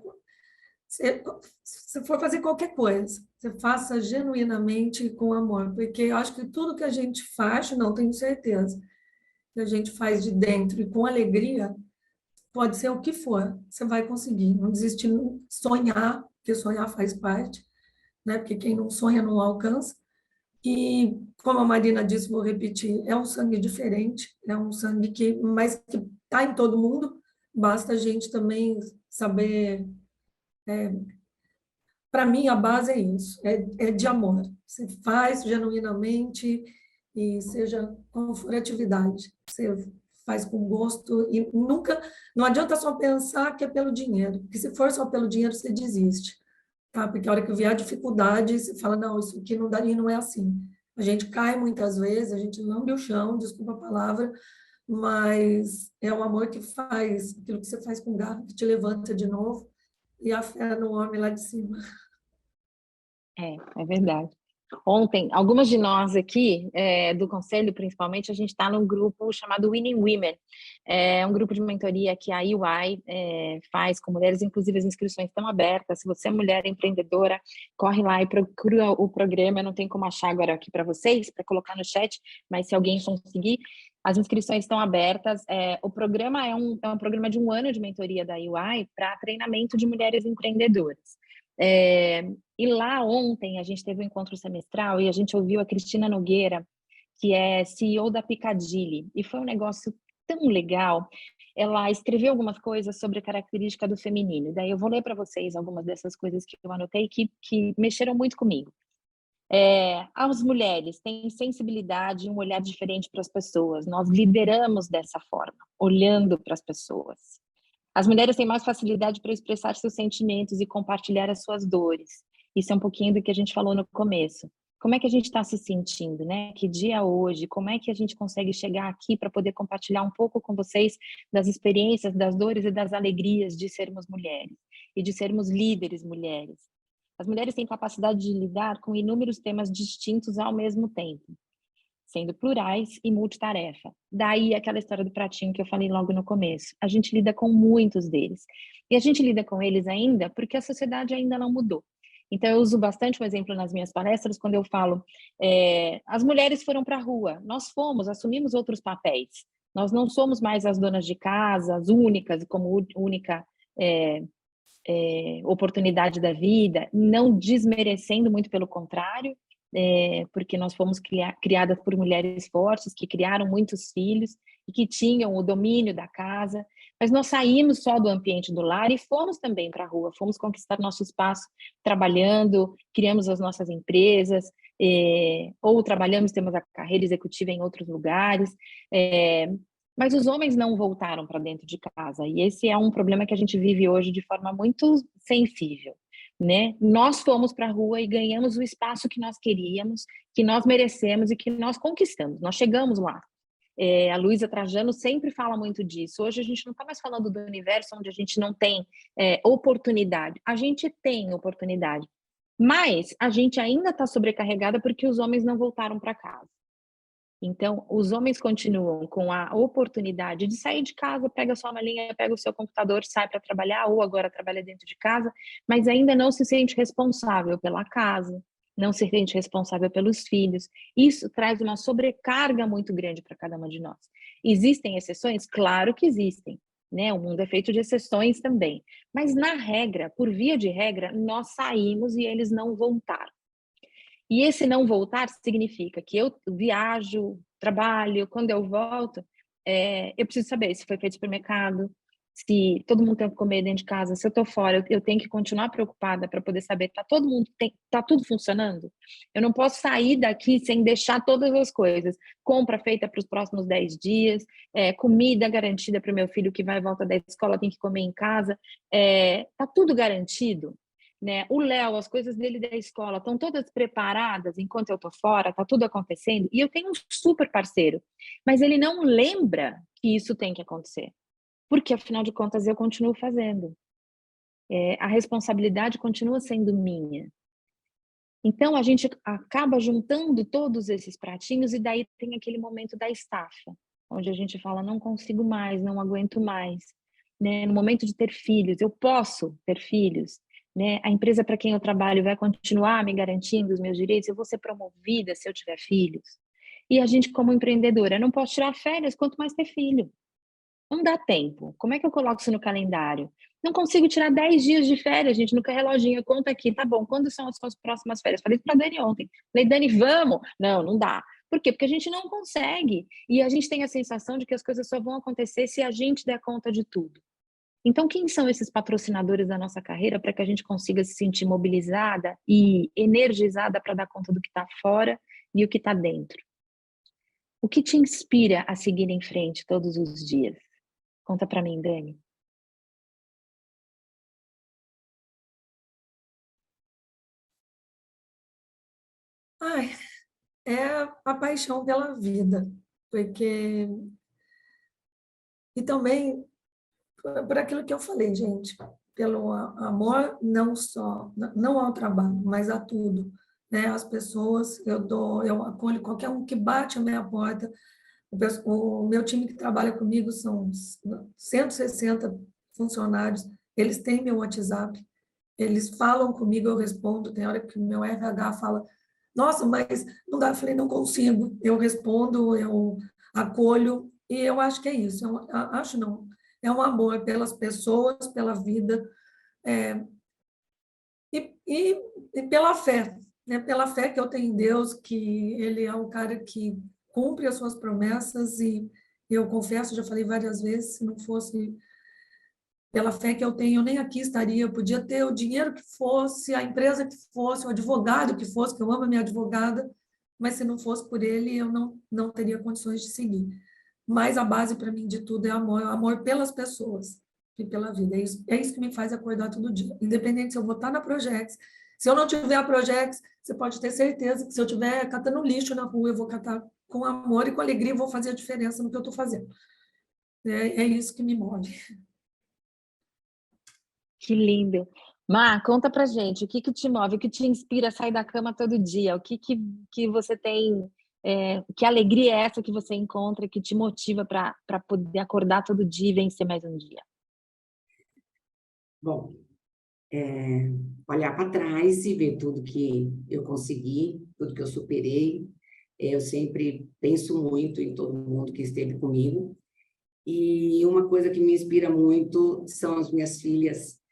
for fazer qualquer coisa, você faça genuinamente com amor, porque eu acho que tudo que a gente faz, não tenho certeza, que a gente faz de dentro e com alegria, pode ser o que for, você vai conseguir. Não desistir, sonhar, porque sonhar faz parte, né? Porque quem não sonha não alcança. E, como a Marina disse, vou repetir, é um sangue diferente, é um sangue mas que está em todo mundo, basta a gente também saber. Para mim, a base é isso, é de amor. Você faz genuinamente e seja qual for a atividade, você faz com gosto e nunca, não adianta só pensar que é pelo dinheiro, porque se for só pelo dinheiro, você desiste, tá? Porque a hora que vier a dificuldade, você fala, não, isso aqui não dá, e não é assim. A gente cai muitas vezes, a gente lambe o chão, desculpa a palavra, mas é o amor que faz, aquilo que você faz com garra, que te levanta de novo, e a fé no homem lá de cima. É verdade. Ontem, algumas de nós aqui, do Conselho principalmente, a gente está num grupo chamado Winning Women. É um grupo de mentoria que a EY faz com mulheres, inclusive as inscrições estão abertas. Se você é mulher empreendedora, corre lá e procura o programa. Eu não tenho como achar agora aqui para vocês, para colocar no chat, mas se alguém conseguir, as inscrições estão abertas. O programa é um programa de 1 ano de mentoria da EY para treinamento de mulheres empreendedoras. E lá ontem a gente teve um encontro semestral e a gente ouviu a Cristina Nogueira, que é CEO da Piccadilly, e foi um negócio tão legal. Ela escreveu algumas coisas sobre a característica do feminino, daí eu vou ler para vocês algumas dessas coisas que eu anotei que mexeram muito comigo. As mulheres têm sensibilidade e um olhar diferente para as pessoas, nós lideramos dessa forma, olhando para as pessoas. As mulheres têm mais facilidade para expressar seus sentimentos e compartilhar as suas dores. Isso é um pouquinho do que a gente falou no começo. Como é que a gente está se sentindo, né? Que dia é hoje? Como é que a gente consegue chegar aqui para poder compartilhar um pouco com vocês das experiências, das dores e das alegrias de sermos mulheres e de sermos líderes mulheres? As mulheres têm capacidade de lidar com inúmeros temas distintos ao mesmo tempo, sendo plurais e multitarefa. Daí aquela história do pratinho que eu falei logo no começo. A gente lida com muitos deles. E a gente lida com eles ainda porque a sociedade ainda não mudou. Então, eu uso bastante um exemplo nas minhas palestras, quando eu falo, as mulheres foram para a rua, nós fomos, assumimos outros papéis. Nós não somos mais as donas de casa, as únicas, como única oportunidade da vida, não desmerecendo, muito pelo contrário, porque nós fomos criadas por mulheres fortes, que criaram muitos filhos e que tinham o domínio da casa, mas nós saímos só do ambiente do lar e fomos também para a rua, fomos conquistar nosso espaço trabalhando, criamos as nossas empresas, ou trabalhamos, temos a carreira executiva em outros lugares, mas os homens não voltaram para dentro de casa, e esse é um problema que a gente vive hoje de forma muito sensível. Né? Nós fomos para a rua e ganhamos o espaço que nós queríamos, que nós merecemos e que nós conquistamos, nós chegamos lá. A Luísa Trajano sempre fala muito disso. Hoje a gente não está mais falando do universo onde a gente não tem oportunidade. A gente tem oportunidade. Mas a gente ainda está sobrecarregada porque os homens não voltaram para casa. Então, os homens continuam com a oportunidade de sair de casa, pega sua malinha, pega o seu computador, sai para trabalhar, ou agora trabalha dentro de casa, mas ainda não se sente responsável pela casa, não se sente responsável pelos filhos. Isso traz uma sobrecarga muito grande para cada uma de nós. Existem exceções? Claro que existem, né? O mundo é feito de exceções também. Mas, na regra, por via de regra, nós saímos e eles não voltaram. E esse não voltar significa que eu viajo, trabalho, quando eu volto, eu preciso saber se foi feito supermercado, se todo mundo tem que comer dentro de casa, se eu estou fora, eu tenho que continuar preocupada para poder saber, tá tudo funcionando? Eu não posso sair daqui sem deixar todas as coisas. Compra feita para os próximos 10 dias, comida garantida para o meu filho que vai e volta da escola, tem que comer em casa. Tá tudo garantido? Né? O Léo, as coisas dele da escola estão todas preparadas enquanto eu estou fora, está tudo acontecendo, e eu tenho um super parceiro, mas ele não lembra que isso tem que acontecer, porque afinal de contas eu continuo fazendo. A responsabilidade continua sendo minha. Então a gente acaba juntando todos esses pratinhos e daí tem aquele momento da estafa, onde a gente fala, não consigo mais, não aguento mais. Né? No momento de ter filhos, eu posso ter filhos, né? A empresa para quem eu trabalho vai continuar me garantindo os meus direitos, eu vou ser promovida se eu tiver filhos. E a gente, como empreendedora, não posso tirar férias, quanto mais ter filho. Não dá tempo. Como é que eu coloco isso no calendário? Não consigo tirar 10 dias de férias, gente, no reloginho, conta aqui, tá bom, quando são as suas próximas férias? Falei para a Dani ontem. Falei, Dani, vamos? Não dá. Por quê? Porque a gente não consegue. E a gente tem a sensação de que as coisas só vão acontecer se a gente der conta de tudo. Então, quem são esses patrocinadores da nossa carreira para que a gente consiga se sentir mobilizada e energizada para dar conta do que está fora e o que está dentro? O que te inspira a seguir em frente todos os dias? Conta para mim, Dani. É a paixão pela vida, porque... E também por aquilo que eu falei, gente, pelo amor não ao trabalho, mas a tudo, né? As pessoas, eu acolho qualquer um que bate a minha porta. O meu time que trabalha comigo são 160 funcionários, eles têm meu WhatsApp, eles falam comigo, eu respondo. Tem hora que o meu RH fala, nossa, mas não dá, eu falei, não consigo, eu respondo, eu acolho, e eu acho que é isso, acho não, é um amor pelas pessoas, pela vida, e pela fé, né? Pela fé que eu tenho em Deus, que Ele é um cara que cumpre as suas promessas, e eu confesso, já falei várias vezes, se não fosse pela fé que eu tenho, eu nem aqui estaria, eu podia ter o dinheiro que fosse, a empresa que fosse, o advogado que fosse, que eu amo a minha advogada, mas se não fosse por ele, eu não teria condições de seguir. Mas a base para mim de tudo é amor pelas pessoas e pela vida. É isso que me faz acordar todo dia. Independente se eu vou estar na Projex, se eu não tiver a Projex, você pode ter certeza que se eu estiver catando lixo na rua, eu vou catar com amor e com alegria, e vou fazer a diferença no que eu estou fazendo. É isso que me move. Que lindo. Má, conta pra gente, o que te move, o que te inspira a sair da cama todo dia? O que você tem, que alegria é essa que você encontra, que te motiva para poder acordar todo dia e vencer mais um dia? Bom, olhar para trás e ver tudo que eu consegui, tudo que eu superei. Eu sempre penso muito em todo mundo que esteve comigo. E uma coisa que me inspira muito são as minhas filhas.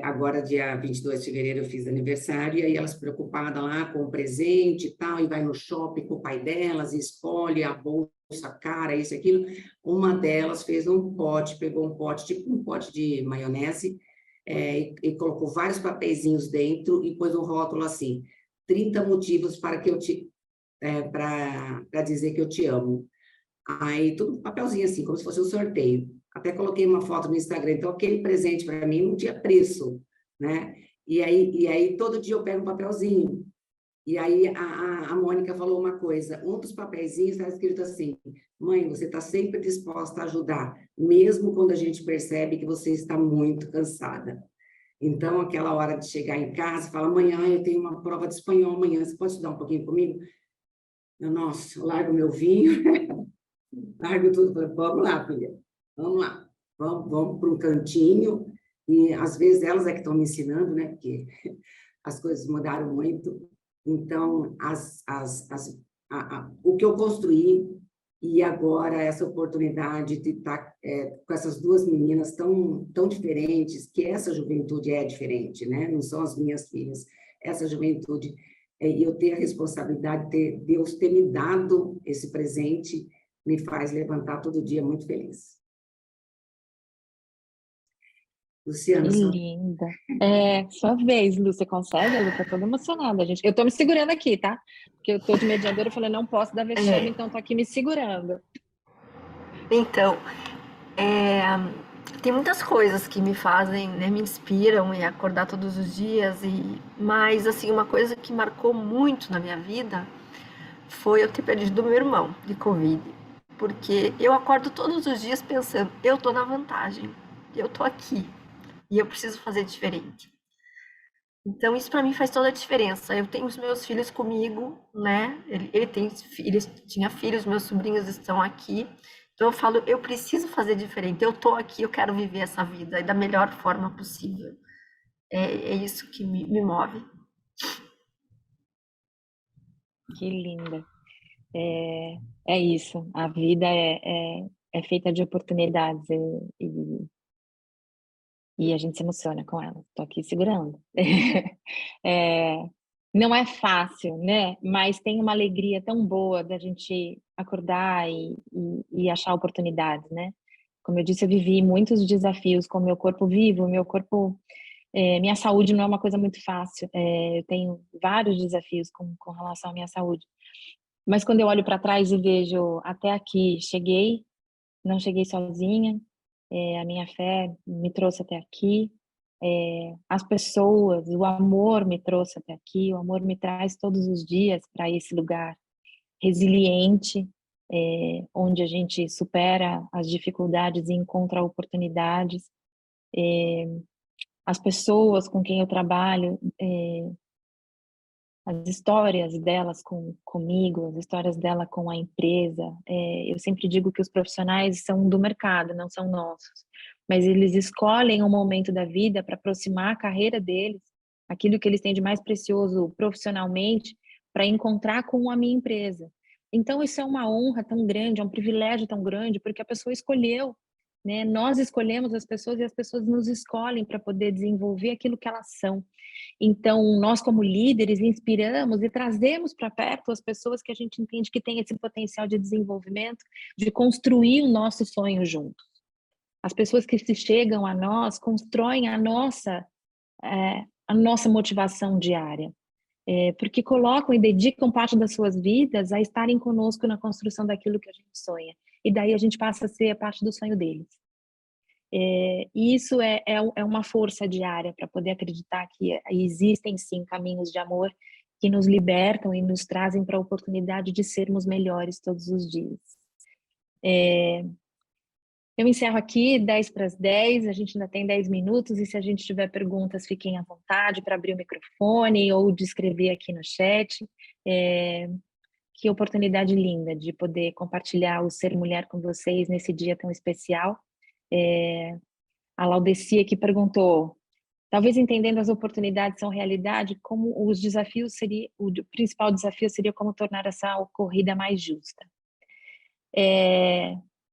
Agora, dia 22 de fevereiro, eu fiz aniversário, e aí elas preocupadas lá com o presente e tal, e vai no shopping com o pai delas, e escolhe a bolsa cara, isso e aquilo. Uma delas fez um pote, pegou um pote, tipo um pote de maionese, e colocou vários papeizinhos dentro e pôs um rótulo assim, 30 motivos para dizer que eu te amo. Aí, tudo um papelzinho assim, como se fosse um sorteio. Até coloquei uma foto no Instagram, então aquele presente para mim não tinha preço, né? E aí todo dia eu pego um papelzinho. E aí a Mônica falou uma coisa, um dos papeizinhos está escrito assim, mãe, você está sempre disposta a ajudar, mesmo quando a gente percebe que você está muito cansada. Então, aquela hora de chegar em casa, fala, amanhã eu tenho uma prova de espanhol, amanhã você pode estudar um pouquinho comigo? Nossa, eu largo meu vinho, largo tudo, falei, vamos lá, filha, vamos lá, vamos para um cantinho, e às vezes elas é que estão me ensinando, né, porque as coisas mudaram muito, então, o que eu construí, e agora essa oportunidade de estar com essas duas meninas tão diferentes, que essa juventude é diferente, né? Não são as minhas filhas, essa juventude, e eu ter a responsabilidade de Deus ter me dado esse presente, me faz levantar todo dia muito feliz. Luciana, Que linda. Sua vez, Lu, você consegue? A Lu tá toda emocionada, gente. Eu tô me segurando aqui, tá? Porque eu tô de mediadora, eu falei, não posso dar vexame, então tô aqui me segurando. Então, tem muitas coisas que me fazem, né, me inspiram em acordar todos os dias, mas, assim, uma coisa que marcou muito na minha vida foi eu ter perdido meu irmão de Covid. Porque eu acordo todos os dias pensando, eu tô na vantagem, eu tô aqui, e eu preciso fazer diferente. Então, isso para mim faz toda a diferença. Eu tenho os meus filhos comigo, né? Ele tinha filhos, meus sobrinhos estão aqui. Então, eu falo, eu preciso fazer diferente. Eu tô aqui, eu quero viver essa vida da melhor forma possível. É isso que me move. Que linda. É isso. A vida é feita de oportunidades e a gente se emociona com elas. Tô aqui segurando. É, não é fácil, né? Mas tem uma alegria tão boa da gente acordar e achar oportunidades, né? Como eu disse, eu vivi muitos desafios com o meu corpo vivo, meu corpo, minha saúde não é uma coisa muito fácil. Eu tenho vários desafios com relação à minha saúde. Mas quando eu olho para trás e vejo até aqui, cheguei, não cheguei sozinha, a minha fé me trouxe até aqui, as pessoas, o amor me trouxe até aqui, o amor me traz todos os dias para esse lugar resiliente, onde a gente supera as dificuldades e encontra oportunidades. As pessoas com quem eu trabalho, as histórias delas comigo, as histórias dela com a empresa. Eu sempre digo que os profissionais são do mercado, não são nossos. Mas eles escolhem um momento da vida para aproximar a carreira deles, aquilo que eles têm de mais precioso profissionalmente, para encontrar com a minha empresa. Então, isso é uma honra tão grande, é um privilégio tão grande, porque a pessoa escolheu, né? Nós escolhemos as pessoas e as pessoas nos escolhem para poder desenvolver aquilo que elas são. Então, nós como líderes inspiramos e trazemos para perto as pessoas que a gente entende que tem esse potencial de desenvolvimento, de construir o nosso sonho juntos. As pessoas que se chegam a nós constroem a nossa motivação diária, porque colocam e dedicam parte das suas vidas a estarem conosco na construção daquilo que a gente sonha. E daí a gente passa a ser a parte do sonho deles. E isso é uma força diária para poder acreditar que existem sim caminhos de amor que nos libertam e nos trazem para a oportunidade de sermos melhores todos os dias. Eu encerro aqui 10 para as 10, a gente ainda tem 10 minutos, e se a gente tiver perguntas, fiquem à vontade para abrir o microfone ou de escrever aqui no chat. Que oportunidade linda de poder compartilhar o Ser Mulher com vocês nesse dia tão especial. A Laudecia que perguntou, talvez entendendo as oportunidades são realidade, como os desafios seria, o principal desafio seria como tornar essa corrida mais justa.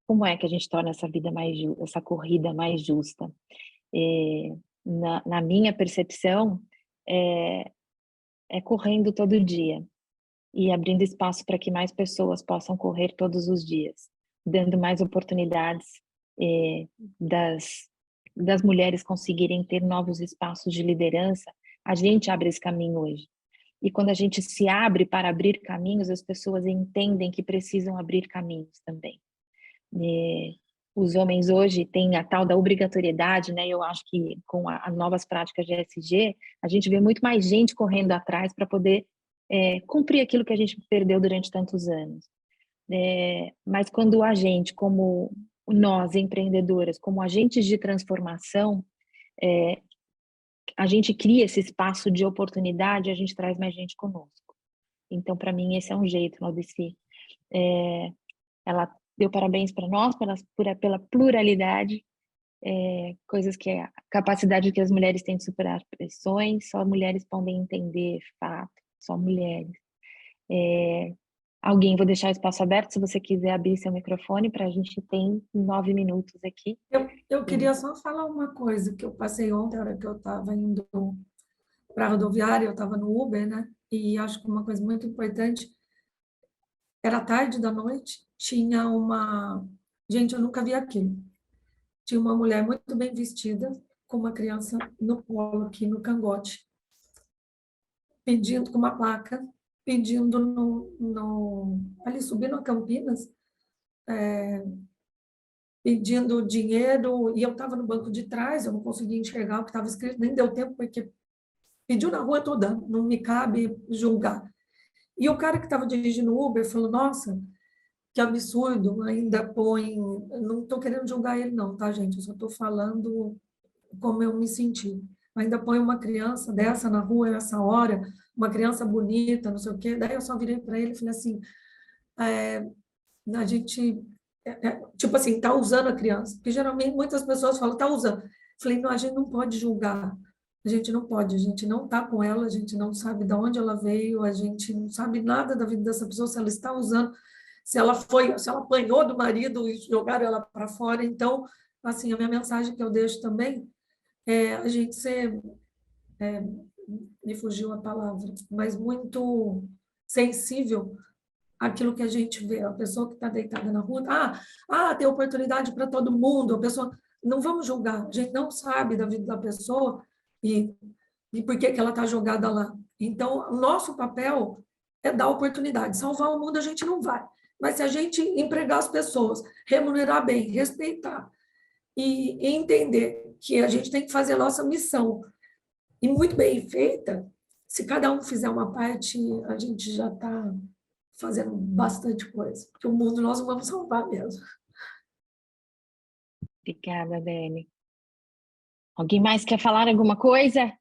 Como é que a gente torna essa vida mais justa, essa corrida mais justa? Na minha percepção, é correndo todo dia e abrindo espaço para que mais pessoas possam correr todos os dias, dando mais oportunidades das mulheres conseguirem ter novos espaços de liderança. A gente abre esse caminho hoje. E quando a gente se abre para abrir caminhos, as pessoas entendem que precisam abrir caminhos também. Os homens hoje têm a tal da obrigatoriedade, né? Eu acho que com as novas práticas de ESG, a gente vê muito mais gente correndo atrás para poder cumprir aquilo que a gente perdeu durante tantos anos. Mas quando a gente, como nós, empreendedoras, como agentes de transformação, a gente cria esse espaço de oportunidade, a gente traz mais gente conosco. Então, para mim, esse é um jeito, Laudeci. Ela deu parabéns para nós pela pluralidade, coisas que a capacidade que as mulheres têm de superar pressões, só mulheres podem entender, fato, só mulheres. Alguém, vou deixar o espaço aberto, se você quiser abrir seu microfone, para a gente tem 9 minutos aqui. Eu queria só falar uma coisa que eu passei ontem, a hora que eu estava indo para a rodoviária, eu estava no Uber, né? E acho que uma coisa muito importante, era tarde da noite, tinha uma... Gente, eu nunca vi aquilo. Tinha uma mulher muito bem vestida, com uma criança no colo, aqui no cangote, pedindo com uma placa, pedindo ali subindo a Campinas, pedindo dinheiro, e eu estava no banco de trás, eu não conseguia enxergar o que estava escrito, nem deu tempo, porque pediu na rua toda, não me cabe julgar. E o cara que estava dirigindo o Uber falou, nossa, que absurdo, ainda põe... Não estou querendo julgar ele não, tá, gente? Eu só estou falando como eu me senti. Ainda põe uma criança dessa na rua nessa hora, uma criança bonita, não sei o quê. Daí eu só virei para ele e falei assim, a gente, tipo assim, tá usando a criança. Porque geralmente muitas pessoas falam, tá usando. Falei, não, a gente não pode julgar. A gente não pode, a gente não tá com ela, a gente não sabe de onde ela veio, a gente não sabe nada da vida dessa pessoa, se ela está usando, se ela apanhou do marido e jogaram ela para fora. Então, assim, a minha mensagem que eu deixo também é a gente ser, me fugiu a palavra, mas muito sensível àquilo que a gente vê. A pessoa que está deitada na rua, tem oportunidade para todo mundo, a pessoa, não vamos julgar, a gente não sabe da vida da pessoa e por que ela está jogada lá. Então, o nosso papel é dar oportunidade. Salvar o mundo a gente não vai, mas se a gente empregar as pessoas, remunerar bem, respeitar e entender que a gente tem que fazer a nossa missão, e muito bem feita, se cada um fizer uma parte, a gente já está fazendo bastante coisa, porque o mundo nós não vamos salvar mesmo. Obrigada, Dani. Alguém mais quer falar alguma coisa?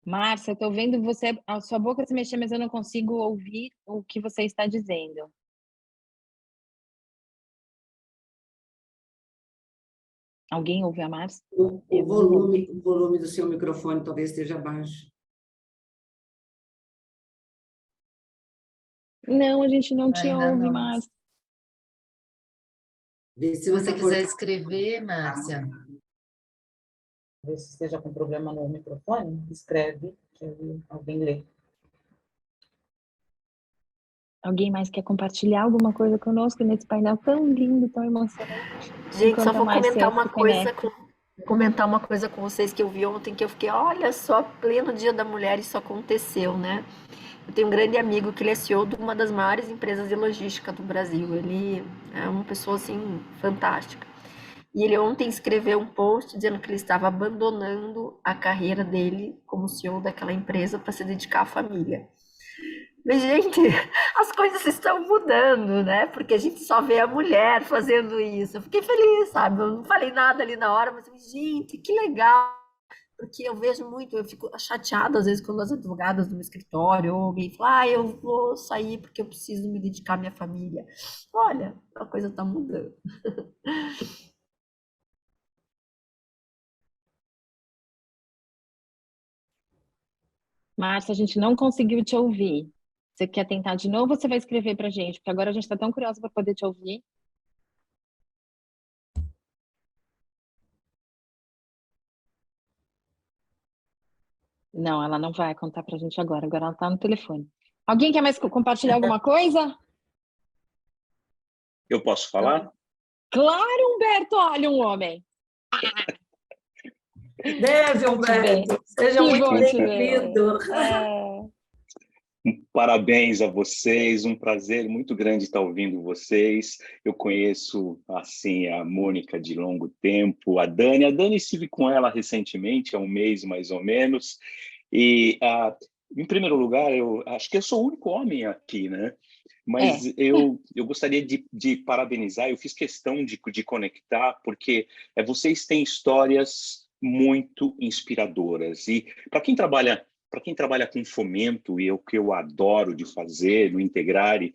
Márcia, estou vendo você, a sua boca se mexer, mas eu não consigo ouvir o que você está dizendo. Alguém ouve a Márcia? O volume do seu microfone talvez esteja baixo. Não, a gente não te Ainda ouve, não. Márcia. Se você quiser escrever, Márcia, Ver se esteja com problema no microfone, escreve, que alguém lê. Alguém mais quer compartilhar alguma coisa conosco nesse painel tão lindo, tão emocionante? Gente, só Enquanto a vou Márcia comentar uma coisa com vocês que eu vi ontem, que eu fiquei, olha só, pleno Dia da Mulher, isso aconteceu, né? Eu tenho um grande amigo que ele é CEO de uma das maiores empresas de logística do Brasil. Ele é uma pessoa, assim, fantástica. E ele ontem escreveu um post dizendo que ele estava abandonando a carreira dele como CEO daquela empresa para se dedicar à família. Mas, gente, as coisas estão mudando, né? Porque a gente só vê a mulher fazendo isso. Eu fiquei feliz, sabe? Eu não falei nada ali na hora, mas, gente, que legal. Porque eu vejo muito, eu fico chateada às vezes quando as advogadas do meu escritório ou alguém fala, eu vou sair porque eu preciso me dedicar à minha família. Olha, a coisa está mudando. Márcia, a gente não conseguiu te ouvir. Você quer tentar de novo ou você vai escrever para a gente? Porque agora a gente está tão curiosa para poder te ouvir. Não, ela não vai contar para a gente agora. Agora ela está no telefone. Alguém quer mais compartilhar alguma coisa? Eu posso falar? Claro, Humberto, olha um homem. Deve, Humberto. Seja Que muito bom te ver. bem-vindo. Parabéns a vocês, um prazer muito grande estar ouvindo vocês. Eu conheço, assim, a Mônica de longo tempo, a Dani estive com ela recentemente, há um mês mais ou menos, e, em primeiro lugar, eu acho que eu sou o único homem aqui, né? Mas eu gostaria de parabenizar, eu fiz questão de conectar, porque vocês têm histórias muito inspiradoras. E para quem trabalha com fomento, e é o que eu adoro de fazer, no Integrare,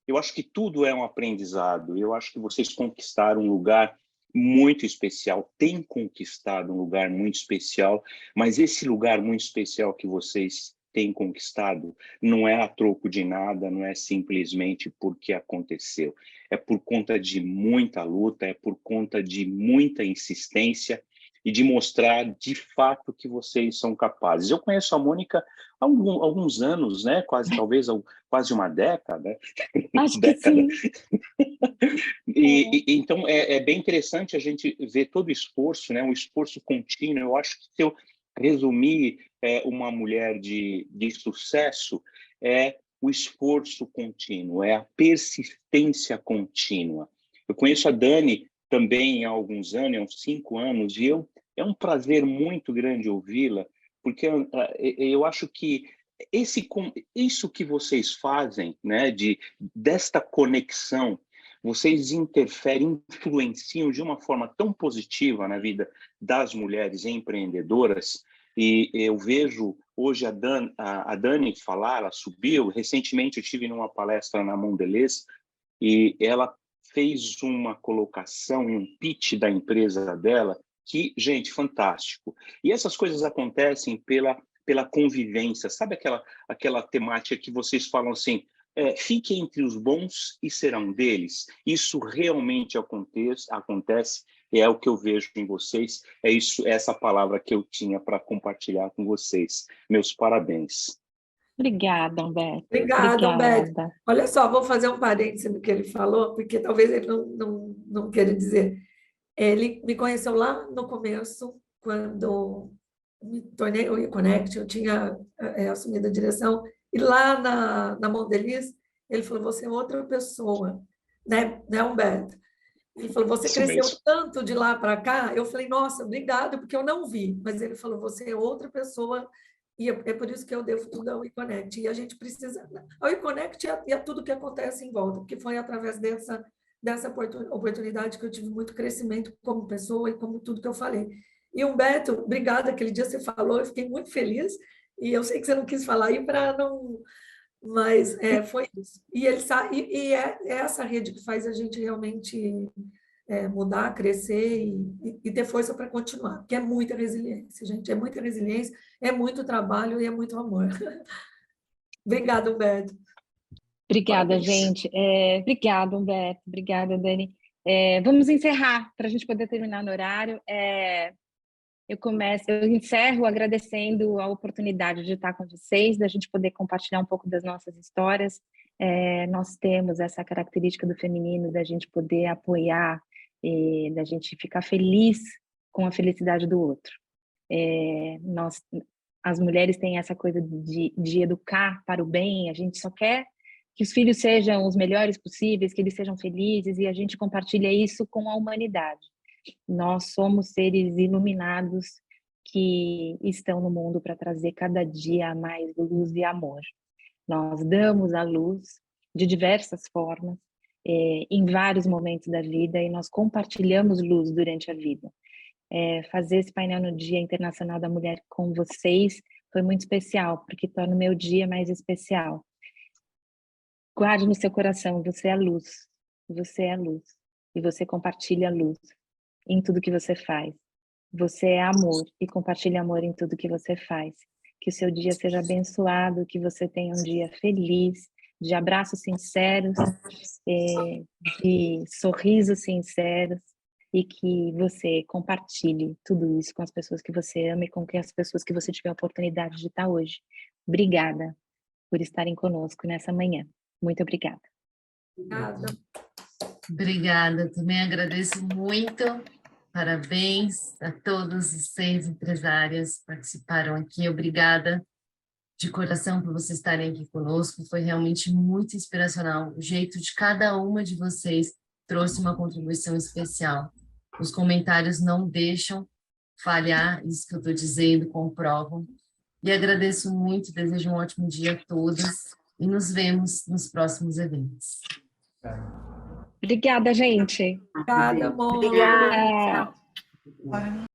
eu acho que tudo é um aprendizado. Eu acho que vocês conquistaram um lugar muito especial, têm conquistado um lugar muito especial, mas esse lugar muito especial que vocês têm conquistado não é a troco de nada, não é simplesmente porque aconteceu. É por conta de muita luta, é por conta de muita insistência e de mostrar de fato que vocês são capazes. Eu conheço a Mônica há alguns anos, né? Quase uma década. Acho que sim. Então, é bem interessante a gente ver todo o esforço, né? Um esforço contínuo. Eu acho que se eu resumir uma mulher de sucesso, é o esforço contínuo, é a persistência contínua. Eu conheço a Dani também há alguns anos, há uns 5 anos, e é um prazer muito grande ouvi-la, porque eu acho que isso que vocês fazem, né, desta conexão, vocês interferem, influenciam de uma forma tão positiva na vida das mulheres empreendedoras, e eu vejo hoje a Dani falar, ela subiu, recentemente eu estive numa palestra na Mondelez, e ela fez uma colocação e um pitch da empresa dela, que, gente, fantástico. E essas coisas acontecem pela convivência, sabe aquela temática que vocês falam assim, fique entre os bons e serão deles. Isso realmente acontece, é o que eu vejo em vocês, é essa palavra que eu tinha para compartilhar com vocês. Meus parabéns. Obrigada, Humberto. Obrigada, Humberto. Olha só, vou fazer um parêntese no que ele falou, porque talvez ele não queira dizer. Ele me conheceu lá no começo, quando me tornei o Reconnect, eu tinha assumido a direção, e lá na Mondelez, ele falou, você é outra pessoa, né, Humberto? Ele falou, você cresceu tanto de lá para cá. Eu falei, nossa, obrigado, porque eu não vi. Mas ele falou, você é outra pessoa, e é por isso que eu devo tudo ao eConnect. E a gente precisa... Ao eConnect é tudo que acontece em volta, porque foi através dessa oportunidade que eu tive muito crescimento como pessoa e como tudo que eu falei. E, Humberto, obrigada, aquele dia você falou, eu fiquei muito feliz, e eu sei que você não quis falar aí para não... Mas foi isso. E ele sabe, é essa rede que faz a gente realmente mudar, crescer e ter força para continuar, porque é muita resiliência, gente, é muita resiliência, é muito trabalho e é muito amor. Obrigada, Humberto. Obrigada, gente. Obrigada, Humberto. Obrigada, Dani. Vamos encerrar para a gente poder terminar no horário. Eu encerro agradecendo a oportunidade de estar com vocês, da gente poder compartilhar um pouco das nossas histórias. Nós temos essa característica do feminino, da gente poder apoiar, da gente ficar feliz com a felicidade do outro. As mulheres têm essa coisa de educar para o bem, a gente só quer que os filhos sejam os melhores possíveis, que eles sejam felizes, e a gente compartilha isso com a humanidade. Nós somos seres iluminados que estão no mundo para trazer cada dia mais luz e amor. Nós damos a luz de diversas formas, em vários momentos da vida, e nós compartilhamos luz durante a vida. Fazer esse painel no Dia Internacional da Mulher com vocês foi muito especial, porque torna o meu dia mais especial. Guarde no seu coração, você é a luz, e você compartilha a luz em tudo que você faz. Você é amor e compartilha amor em tudo que você faz. Que o seu dia seja abençoado, que você tenha um dia feliz, de abraços sinceros, de sorrisos sinceros, e que você compartilhe tudo isso com as pessoas que você ama e com as pessoas que você tiver a oportunidade de estar hoje. Obrigada por estarem conosco nessa manhã. Muito obrigada. Obrigada. Obrigada, também agradeço muito. Parabéns a todos os 6 empresárias que participaram aqui. Obrigada de coração por vocês estarem aqui conosco. Foi realmente muito inspiracional. O jeito de cada uma de vocês trouxe uma contribuição especial. Os comentários não deixam falhar, isso que eu estou dizendo, comprovam. E agradeço muito, desejo um ótimo dia a todas. e nos vemos nos próximos eventos. Obrigada, gente. Obrigada, amor. Obrigada. Tchau.